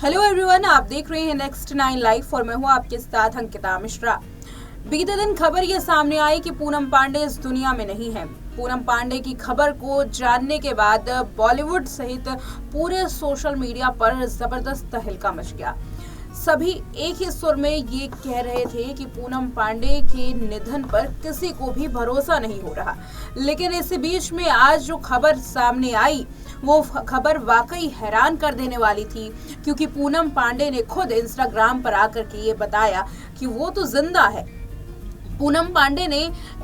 Hello everyone, आप देख रहे हैं नेक्स्ट 9 लाइव और मैं हूं आपके साथ अंकिता मिश्रा। बीते दिन खबर ये सामने आई कि पूनम पांडे इस दुनिया में नहीं है। पूनम पांडे की खबर को जानने के बाद बॉलीवुड सहित पूरे सोशल मीडिया पर जबरदस्त तहलका मच गया। सभी एक ही सुर में ये कह रहे थे कि पूनम पांडे के निधन पर किसी को भी भरोसा नहीं हो रहा। लेकिन इसी बीच में आज जो खबर सामने आई वो खबर वाकई हैरान कर देने वाली थी, क्योंकि पूनम पांडे ने खुद इंस्टाग्राम पर आकर के ये बताया कि वो तो जिंदा है। पूनम पांडे ने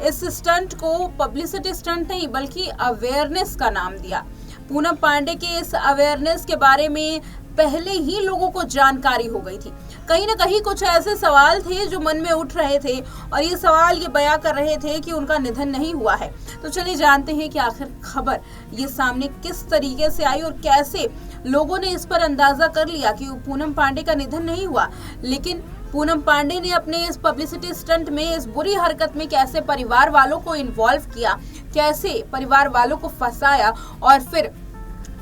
इस स्टंट को पब्लिसिटी स्टंट नहीं बल्कि अवेयरनेस का नाम दिया। पूनम पांडे के इस अवेयरनेस के बारे में पहले ही लोगों को जानकारी हो गई थी। कहीं ना कहीं कुछ ऐसे सवाल थे जो मन में उठ रहे थे और ये सवाल ये बयां कर रहे थे कि उनका निधन नहीं हुआ है। तो चलिए जानते हैं कि आखिर खबर ये सामने किस तरीके से आई और कैसे लोगों ने इस पर अंदाजा कर लिया कि पूनम पांडे का निधन नहीं हुआ। लेकिन पूनम पांडे ने अपने इस पब्लिसिटी स्टंट में, इस बुरी हरकत में कैसे परिवार वालों को इन्वॉल्व किया, कैसे परिवार वालों को फंसाया और फिर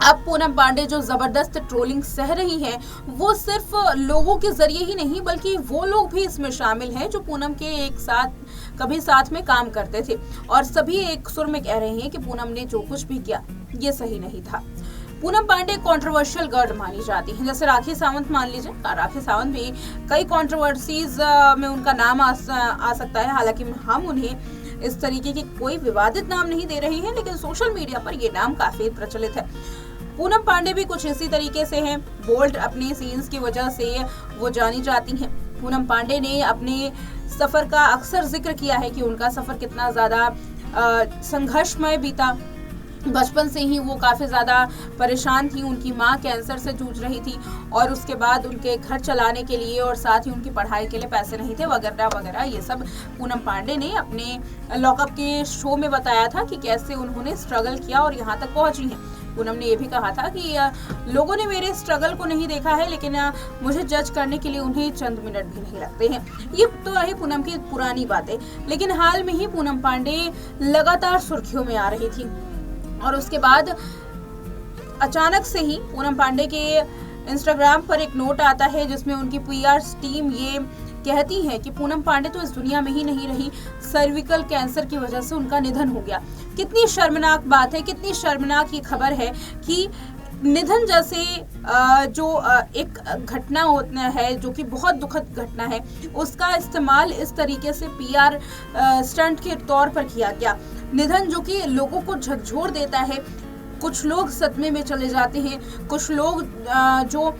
अब पूनम पांडे जो जबरदस्त ट्रोलिंग सह रही हैं, वो सिर्फ लोगों के जरिए ही नहीं बल्कि वो लोग भी इसमें शामिल हैं जो पूनम के एक साथ कभी साथ में काम करते थे और सभी एक सुर में कह रहे हैं कि पूनम ने जो कुछ भी किया ये सही नहीं था। पूनम पांडे कंट्रोवर्शियल गर्ल मानी जाती हैं, जैसे राखी सावंत मान लीजिए। राखी सावंत भी कई कंट्रोवर्सीज में उनका नाम आ सकता है। हालांकि हम उन्हें इस तरीके की कोई विवादित नाम नहीं दे रहे हैं, लेकिन सोशल मीडिया पर ये नाम काफी प्रचलित है। पूनम पांडे भी कुछ इसी तरीके से हैं। बोल्ड अपने सीन्स की वजह से वो जानी जाती हैं। पूनम पांडे ने अपने सफर का अक्सर जिक्र किया है कि उनका सफर कितना ज्यादा संघर्षमय बीता। बचपन से ही वो काफी ज्यादा परेशान थी। उनकी माँ कैंसर से जूझ रही थी और उसके बाद उनके घर चलाने के लिए और साथ ही उनकी पढ़ाई के लिए पैसे नहीं थे वगैरह वगैरह। ये सब पूनम पांडे ने अपने लॉकअप के शो में बताया था कि कैसे उन्होंने स्ट्रगल किया और यहाँ तक पहुंची हैं। पूनम ने ये भी कहा था कि लोगों ने मेरे स्ट्रगल को नहीं देखा है, लेकिन मुझे जज करने के लिए उन्हें चंद मिनट भी नहीं लगते हैं। ये तो रही पूनम की पुरानी बातें, लेकिन हाल में ही पूनम पांडे लगातार सुर्खियों में आ रही थी और उसके बाद अचानक से ही पूनम पांडे के इंस्टाग्राम पर एक नोट आता है जिसमें उनकी पीआर टीम ये कहती है कि पूनम पांडे तो इस दुनिया में ही नहीं रही, सर्विकल कैंसर की वजह से उनका निधन हो गया। कितनी शर्मनाक बात है, कितनी शर्मनाक ये खबर है कि निधन जैसे जो एक घटना होता है जो कि बहुत दुखद घटना है, उसका इस्तेमाल इस तरीके से पीआर स्टंट के तौर पर किया गया। निधन जो कि लोगों को झकझोर देता है, कुछ लोग सदमे में चले जाते हैं, कुछ लोग जो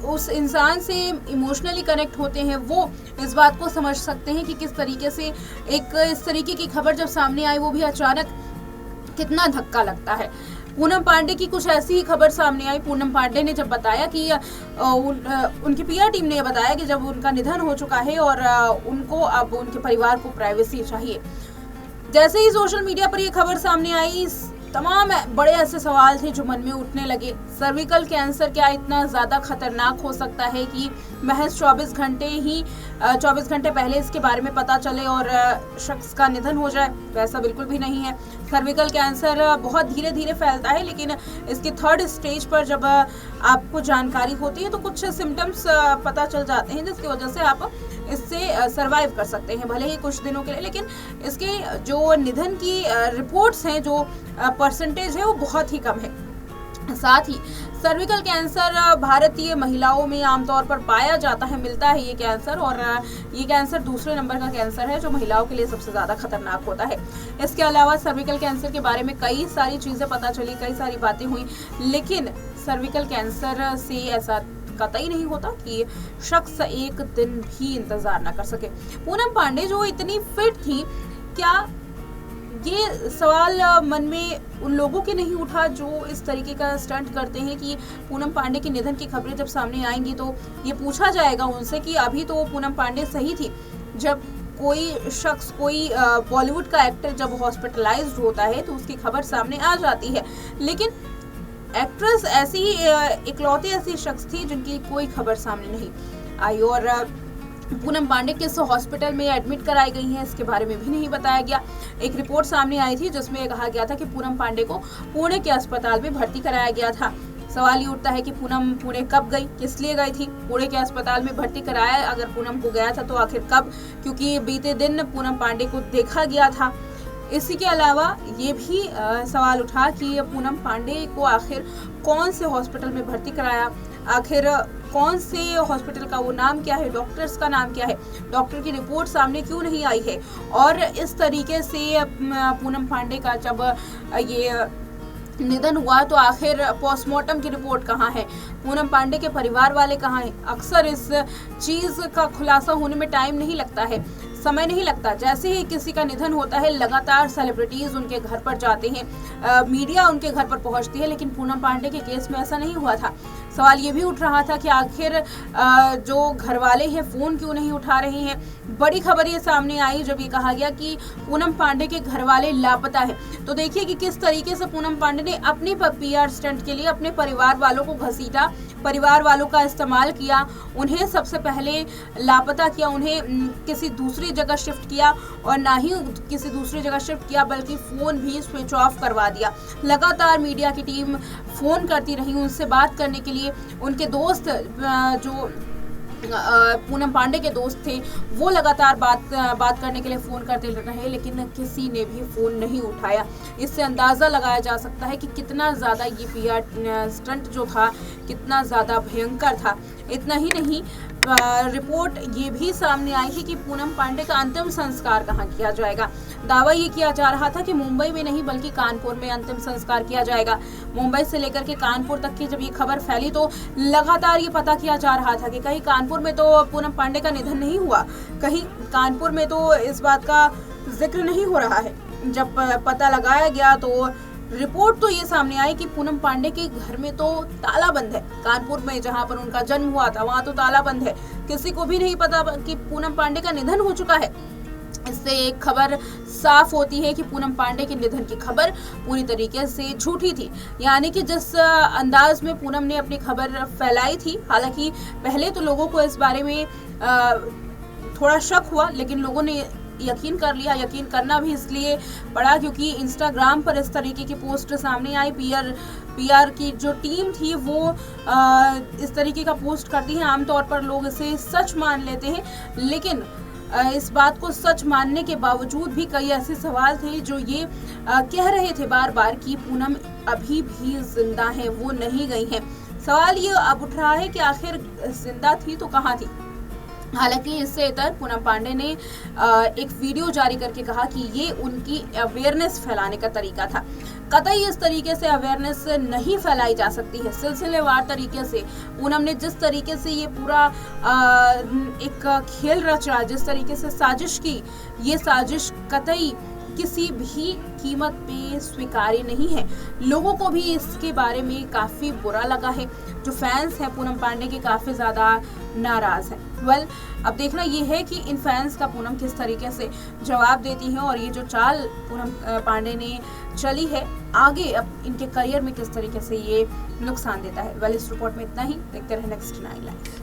उस इंसान से इमोशनली कनेक्ट होते हैं वो इस बात को समझ सकते हैं कि किस तरीके से एक इस तरीके की खबर जब सामने आई वो भी अचानक कितना धक्का लगता है। पूनम पांडे की कुछ ऐसी ही खबर सामने आई। पूनम पांडे ने जब बताया कि उनकी पीआर टीम ने बताया कि जब उनका निधन हो चुका है और उनको अब उनके परिवार को प्राइवेसी चाहिए। जैसे ही सोशल मीडिया पर ये खबर सामने आई, तमाम बड़े ऐसे सवाल थे जो मन में उठने लगे। सर्विकल कैंसर क्या इतना ज़्यादा खतरनाक हो सकता है कि महज 24 घंटे पहले इसके बारे में पता चले और शख्स का निधन हो जाए? वैसा बिल्कुल भी नहीं है। सर्विकल कैंसर बहुत धीरे धीरे फैलता है, लेकिन इसके 3rd स्टेज पर जब आपको जानकारी होती है तो कुछ सिम्टम्स पता चल जाते हैं जिसकी वजह से आप इससे सर्वाइव कर सकते हैं, भले ही कुछ दिनों के लिए। लेकिन इसके जो निधन की रिपोर्ट्स हैं, जो परसेंटेज है वो बहुत ही कम है। साथ ही सर्विकल कैंसर भारतीय महिलाओं में आमतौर पर पाया जाता है, मिलता है ये कैंसर, और ये कैंसर दूसरे नंबर का कैंसर है जो महिलाओं के लिए सबसे ज्यादा खतरनाक होता है। इसके अलावा सर्विकल कैंसर के बारे में कई सारी चीजें पता चली, कई सारी बातें हुई, लेकिन सर्विकल कैंसर से ऐसा कतई नहीं होता कि शख्स एक दिन भी इंतजार ना कर सके। पूनम पांडे जो इतनी फिट थी, क्या ये सवाल मन में उन लोगों के नहीं उठा जो इस तरीके का स्टंट करते हैं कि पूनम पांडे के निधन की खबरें जब सामने आएंगी तो ये पूछा जाएगा उनसे कि अभी तो पूनम पांडे सही थी। जब कोई शख्स, कोई बॉलीवुड का एक्टर जब हॉस्पिटलाइज्ड होता है तो उसकी खबर सामने आ जाती है, लेकिन एक्ट्रेस ऐसी इकलौती ऐसी शख्स थी जिनकी कोई खबर सामने नहीं आई। और पूनम पांडे किस हॉस्पिटल में एडमिट कराई गई हैं इसके बारे में भी नहीं बताया गया। एक रिपोर्ट सामने आई थी जिसमें कहा गया था कि पूनम पांडे को पुणे के अस्पताल में भर्ती कराया गया था। सवाल ये उठता है कि पूनम पुणे कब गई, किस लिए गई थी, पुणे के अस्पताल में भर्ती कराया अगर पूनम को गया था तो आखिर कब, क्योंकि बीते दिन पूनम पांडे को देखा गया था। इसी के अलावा ये भी सवाल उठा कि पूनम पांडे को आखिर कौन से हॉस्पिटल में भर्ती कराया, आखिर कौन से हॉस्पिटल का वो नाम क्या है, डॉक्टर्स का नाम क्या है, डॉक्टर की रिपोर्ट सामने क्यों नहीं आई है। और इस तरीके से पूनम पांडे का जब ये निधन हुआ तो आखिर पोस्टमार्टम की रिपोर्ट कहाँ है, पूनम पांडे के परिवार वाले कहाँ हैं। अक्सर इस चीज का खुलासा होने में टाइम नहीं लगता है, समय नहीं लगता। जैसे ही किसी का निधन होता है लगातार सेलिब्रिटीज उनके घर पर जाते हैं, मीडिया उनके घर पर पहुंचती है, लेकिन पूनम पांडे के केस में ऐसा नहीं हुआ था। सवाल ये भी उठ रहा था कि आखिर जो घर वाले हैं फोन क्यों नहीं उठा रहे हैं। बड़ी खबर ये सामने आई जब ये कहा गया कि पूनम पांडे के घर वाले लापता है। तो देखिए कि किस तरीके से पूनम पांडे ने अपने पीआर स्टंट के लिए अपने परिवार वालों को घसीटा, परिवार वालों का इस्तेमाल किया, उन्हें सबसे पहले लापता किया, उन्हें किसी दूसरी जगह शिफ्ट किया, और ना ही किसी दूसरी जगह शिफ्ट किया बल्कि फोन भी स्विच ऑफ करवा दिया। लगातार मीडिया की टीम फोन करती रही उनसे बात करने के लिए। उनके दोस्त जो पूनम पांडे के दोस्त थे वो लगातार बात करने के लिए फोन करते रहे, लेकिन किसी ने भी फोन नहीं उठाया। इससे अंदाजा लगाया जा सकता है कि कितना ज्यादा ये पीआर स्टंट जो था कितना ज्यादा भयंकर था। इतना ही नहीं, रिपोर्ट ये भी सामने आई थी कि पूनम पांडे का अंतिम संस्कार कहाँ किया जाएगा। दावा ये किया जा रहा था कि मुंबई में नहीं बल्कि कानपुर में अंतिम संस्कार किया जाएगा। मुंबई से लेकर के कानपुर तक की जब ये खबर फैली तो लगातार ये पता किया जा रहा था कि कहीं कानपुर में तो पूनम पांडे का निधन नहीं हुआ, कहीं कानपुर में तो इस बात का जिक्र नहीं हो रहा है। जब पता लगाया गया तो रिपोर्ट तो ये सामने आई कि पूनम पांडे के घर में तो ताला बंद है। कानपुर में जहां पर उनका जन्म हुआ था वहां तो ताला बंद है, किसी को भी नहीं पता कि पूनम पांडे का निधन हो चुका है। इससे एक खबर साफ होती है कि पूनम पांडे के निधन की खबर पूरी तरीके से झूठी थी। यानी कि जिस अंदाज में पूनम ने अपनी खबर फैलाई थी, हालांकि पहले तो लोगों को इस बारे में थोड़ा शक हुआ, लेकिन लोगों ने यकीन कर लिया। यकीन करना भी इसलिए पड़ा क्योंकि इंस्टाग्राम पर इस तरीके की पोस्ट सामने आई। पीआर की जो टीम थी वो इस तरीके का पोस्ट करती है, आमतौर पर लोग इसे सच मान लेते हैं, लेकिन इस बात को सच मानने के बावजूद भी कई ऐसे सवाल थे जो ये कह रहे थे बार बार कि पूनम अभी भी जिंदा है, वो नहीं गई है। सवाल ये अब उठ रहा है कि आखिर जिंदा थी तो कहाँ थी। हालांकि इससे इतर पूनम पांडे ने एक वीडियो जारी करके कहा कि ये उनकी अवेयरनेस फैलाने का तरीका था। कतई इस तरीके से अवेयरनेस नहीं फैलाई जा सकती है। सिलसिलेवार तरीके से पूनम ने जिस तरीके से ये पूरा एक खेल रचा, जिस तरीके से साजिश की, ये साजिश कतई किसी भी कीमत पे स्वीकार्य नहीं है। लोगों को भी इसके बारे में काफ़ी बुरा लगा है। जो फैंस हैं पूनम पांडे के काफ़ी ज़्यादा नाराज़ हैं। अब देखना ये है कि इन फैंस का पूनम किस तरीके से जवाब देती हैं और ये जो चाल पूनम पांडे ने चली है आगे अब इनके करियर में किस तरीके से ये नुकसान देता है। इस रिपोर्ट में इतना ही। देखते रहे नेक्स्ट 9 लाइव।